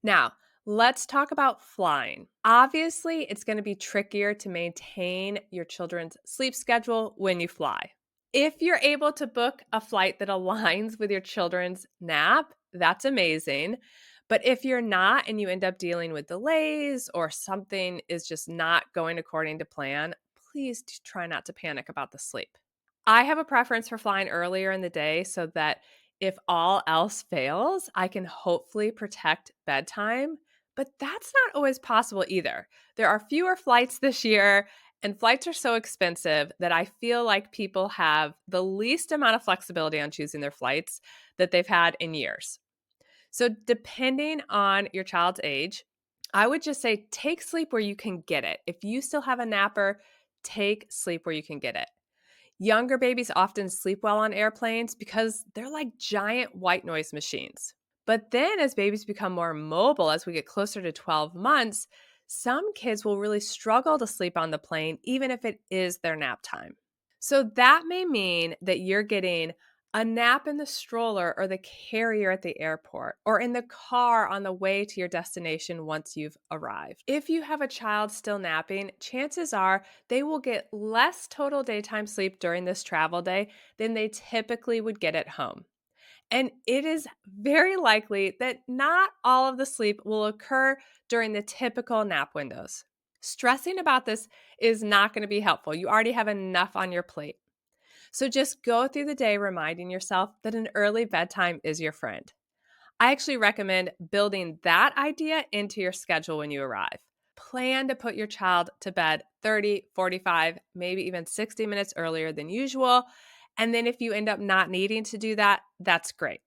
Now, let's talk about flying. Obviously, it's going to be trickier to maintain your children's sleep schedule when you fly. If you're able to book a flight that aligns with your children's nap, that's amazing. But if you're not and you end up dealing with delays or something is just not going according to plan, please try not to panic about the sleep. I have a preference for flying earlier in the day so that if all else fails, I can hopefully protect bedtime. But that's not always possible either. There are fewer flights this year, and flights are so expensive that I feel like people have the least amount of flexibility on choosing their flights that they've had in years. So, depending on your child's age, I would just say take sleep where you can get it. If you still have a napper, take sleep where you can get it. Younger babies often sleep well on airplanes because they're like giant white noise machines. But then, as babies become more mobile, as we get closer to 12 months, some kids will really struggle to sleep on the plane, even if it is their nap time. So, that may mean that you're getting a nap in the stroller or the carrier at the airport or in the car on the way to your destination once you've arrived. If you have a child still napping, chances are they will get less total daytime sleep during this travel day than they typically would get at home. And it is very likely that not all of the sleep will occur during the typical nap windows. Stressing about this is not going to be helpful. You already have enough on your plate. So just go through the day reminding yourself that an early bedtime is your friend. I actually recommend building that idea into your schedule when you arrive. Plan to put your child to bed 30, 45, maybe even 60 minutes earlier than usual. And then if you end up not needing to do that, that's great.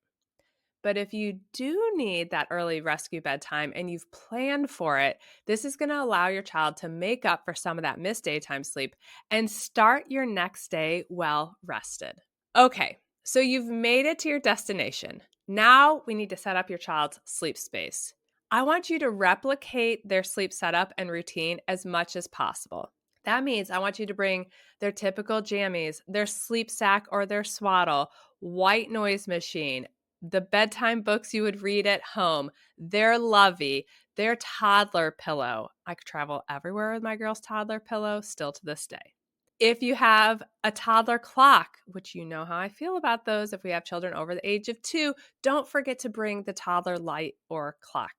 But if you do need that early rescue bedtime and you've planned for it, this is going to allow your child to make up for some of that missed daytime sleep and start your next day well rested. Okay, so you've made it to your destination. Now we need to set up your child's sleep space. I want you to replicate their sleep setup and routine as much as possible. That means I want you to bring their typical jammies, their sleep sack or their swaddle, white noise machine, the bedtime books you would read at home, their lovey, their toddler pillow. I could travel everywhere with my girl's toddler pillow still to this day. If you have a toddler clock, which you know how I feel about those, if we have children over the age of 2, don't forget to bring the toddler light or clock.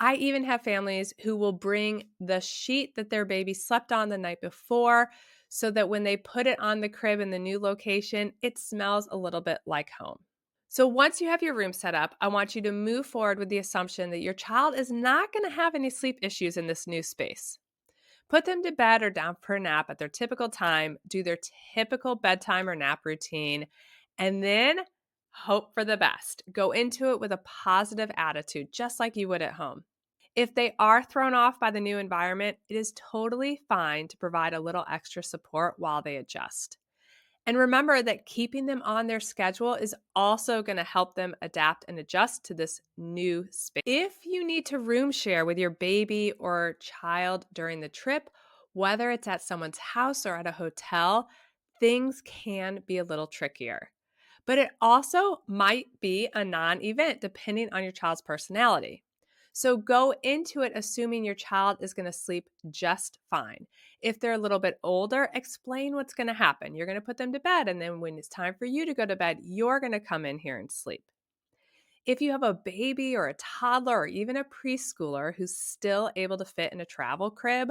I even have families who will bring the sheet that their baby slept on the night before so that when they put it on the crib in the new location, it smells a little bit like home. So once you have your room set up, I want you to move forward with the assumption that your child is not going to have any sleep issues in this new space. Put them to bed or down for a nap at their typical time, do their typical bedtime or nap routine, and then hope for the best. Go into it with a positive attitude, just like you would at home. If they are thrown off by the new environment, it is totally fine to provide a little extra support while they adjust. And remember that keeping them on their schedule is also going to help them adapt and adjust to this new space. If you need to room share with your baby or child during the trip, whether it's at someone's house or at a hotel, things can be a little trickier. But it also might be a non event depending on your child's personality. So go into it assuming your child is going to sleep just fine. If they're a little bit older, explain what's going to happen. You're going to put them to bed, and then when it's time for you to go to bed, you're going to come in here and sleep. If you have a baby or a toddler or even a preschooler who's still able to fit in a travel crib,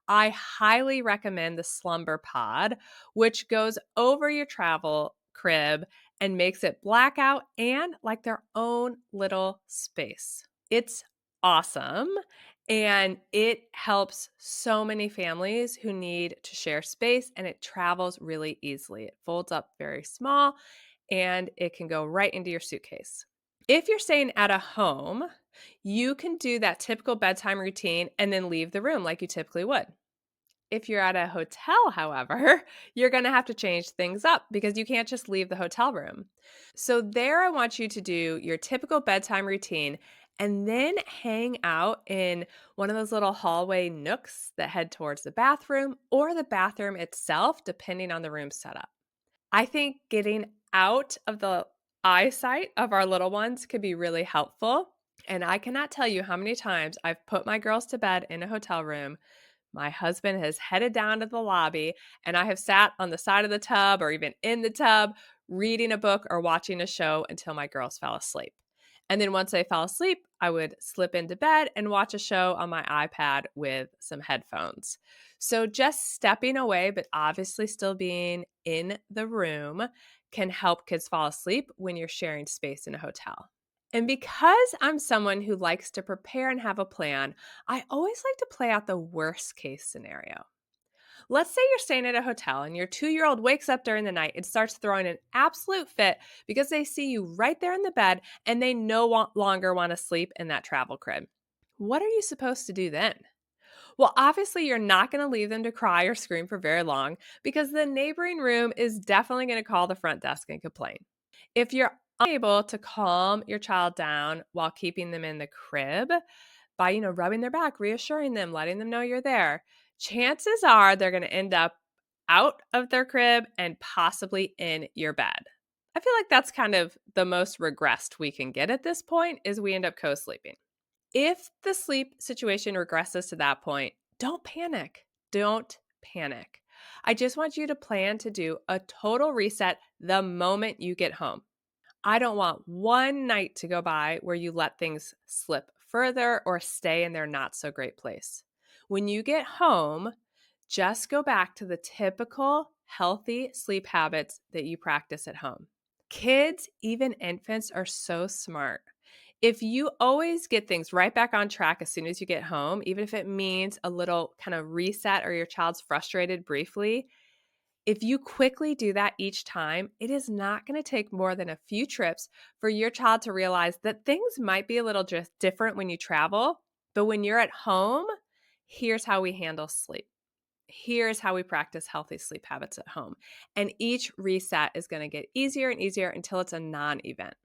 I highly recommend the Slumber Pod, which goes over your travel crib and makes it blackout and like their own little space. It's awesome. And it helps so many families who need to share space, and it travels really easily. It folds up very small and it can go right into your suitcase. If you're staying at a home, you can do that typical bedtime routine and then leave the room like you typically would. If you're at a hotel, however, you're going to have to change things up because you can't just leave the hotel room. So, there I want you to do your typical bedtime routine and then hang out in one of those little hallway nooks that head towards the bathroom or the bathroom itself, depending on the room setup. I think getting out of the eyesight of our little ones could be really helpful. And I cannot tell you how many times I've put my girls to bed in a hotel room. My husband has headed down to the lobby, and I have sat on the side of the tub or even in the tub reading a book or watching a show until my girls fell asleep. And then once they fell asleep, I would slip into bed and watch a show on my iPad with some headphones. So just stepping away, but obviously still being in the room, can help kids fall asleep when you're sharing space in a hotel. And because I'm someone who likes to prepare and have a plan, I always like to play out the worst case scenario. Let's say you're staying at a hotel and your 2-year-old wakes up during the night and starts throwing an absolute fit because they see you right there in the bed and they no longer want to sleep in that travel crib. What are you supposed to do then? Well, obviously, you're not going to leave them to cry or scream for very long because the neighboring room is definitely going to call the front desk and complain. If you're unable to calm your child down while keeping them in the crib by, rubbing their back, reassuring them, letting them know you're there, chances are they're going to end up out of their crib and possibly in your bed. I feel like that's kind of the most regressed we can get at this point is we end up co-sleeping. If the sleep situation regresses to that point, don't panic. Don't panic. I just want you to plan to do a total reset the moment you get home. I don't want one night to go by where you let things slip further or stay in their not so great place. When you get home, just go back to the typical healthy sleep habits that you practice at home. Kids, even infants, are so smart. If you always get things right back on track as soon as you get home, even if it means a little kind of reset or your child's frustrated briefly, if you quickly do that each time, it is not going to take more than a few trips for your child to realize that things might be a little just different when you travel. But when you're at home, here's how we handle sleep. Here's how we practice healthy sleep habits at home. And each reset is going to get easier and easier until it's a non event.